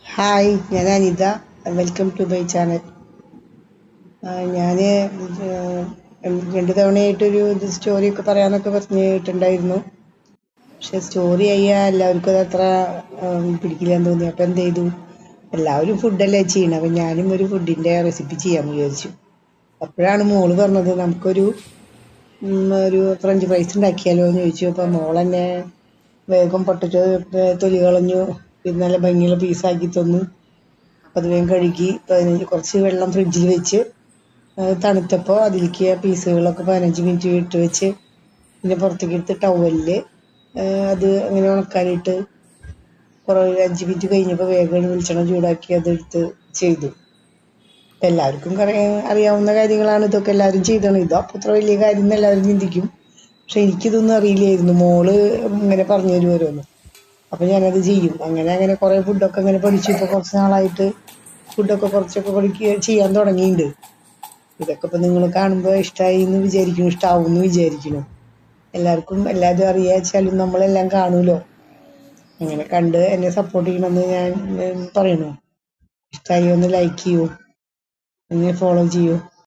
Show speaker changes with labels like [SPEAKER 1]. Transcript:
[SPEAKER 1] Hi, ഞാൻ Anitha. Welcome to my channel. ഞാൻ രണ്ട് തവണയായിട്ടൊരു സ്റ്റോറിയൊക്കെ പറയാമെന്നൊക്കെ പറഞ്ഞിട്ടുണ്ടായിരുന്നു. പക്ഷെ സ്റ്റോറി ചെയ്യാൻ എല്ലാവർക്കും അത് അത്ര പിടിക്കില്ലെന്ന് തോന്നി. അപ്പം എന്ത് ചെയ്തു, എല്ലാവരും ഫുഡല്ലേ ചെയ്യണം, അപ്പം ഞാനും ഒരു ഫുഡിൻ്റെ റെസിപ്പി ചെയ്യാമെന്ന് വിചാരിച്ചു. അപ്പോഴാണ് മോള് പറഞ്ഞത് ഒരു ഫ്രഞ്ച് ഫ്രൈസ് ഉണ്ടാക്കിയാലോ എന്ന് ചോദിച്ചു. അപ്പം മോളെന്നെ വേഗം പൊട്ടറ്റോ തൊലി കളഞ്ഞു, പിന്നെ നല്ല ഭംഗിയുള്ള പീസാക്കി തന്നു. അത് വേഗം കഴുകി കുറച്ച് വെള്ളം ഫ്രിഡ്ജിൽ വെച്ച് തണുത്തപ്പോൾ അതിലേക്ക് പീസുകളൊക്കെ 15 മിനിറ്റ് ഇട്ട് വെച്ച് പിന്നെ പുറത്തേക്ക് എടുത്ത് ടവലിൽ അത് അങ്ങനെ ഉണക്കാനിട്ട് കുറേ 5 മിനിറ്റ് കഴിഞ്ഞപ്പോൾ വേഗം വെളിച്ചെണ്ണ ചൂടാക്കി അതെടുത്ത് ചെയ്തു. എല്ലാവർക്കും അറിയാവുന്ന കാര്യങ്ങളാണ് ഇതൊക്കെ, എല്ലാവരും ചെയ്തതാണ്. ഇതോ അപ്പോൾ അത്ര വലിയ കാര്യം എന്ന് എല്ലാവരും ചിന്തിക്കും. പക്ഷെ എനിക്കിതൊന്നും അറിയില്ലായിരുന്നു. മോള് ഇങ്ങനെ പറഞ്ഞു തരുമോരോന്ന്, അപ്പം ഞാനത് ചെയ്യും. അങ്ങനെ അങ്ങനെ കുറേ ഫുഡൊക്കെ അങ്ങനെ പഠിച്ചു. ഇപ്പോൾ കുറച്ച് നാളായിട്ട് ഫുഡൊക്കെ കുറച്ചൊക്കെ ചെയ്യാൻ തുടങ്ങിയിട്ടുണ്ട്. ഇതൊക്കെ ഇപ്പം നിങ്ങൾ കാണുമ്പോൾ ഇഷ്ടമായി എന്ന് വിചാരിക്കുന്നു, ഇഷ്ടാവും എന്ന് വിചാരിക്കുന്നു. എല്ലാവർക്കും എല്ലാവരും അറിയാച്ചാലും നമ്മളെല്ലാം കാണുമല്ലോ. അങ്ങനെ കണ്ട് എന്നെ സപ്പോർട്ട് ചെയ്യണമെന്ന് ഞാൻ പറയണു. ഇഷ്ടമായി ഒന്ന് ലൈക്ക് ചെയ്യൂ, എന്നെ ഫോളോ ചെയ്യൂ.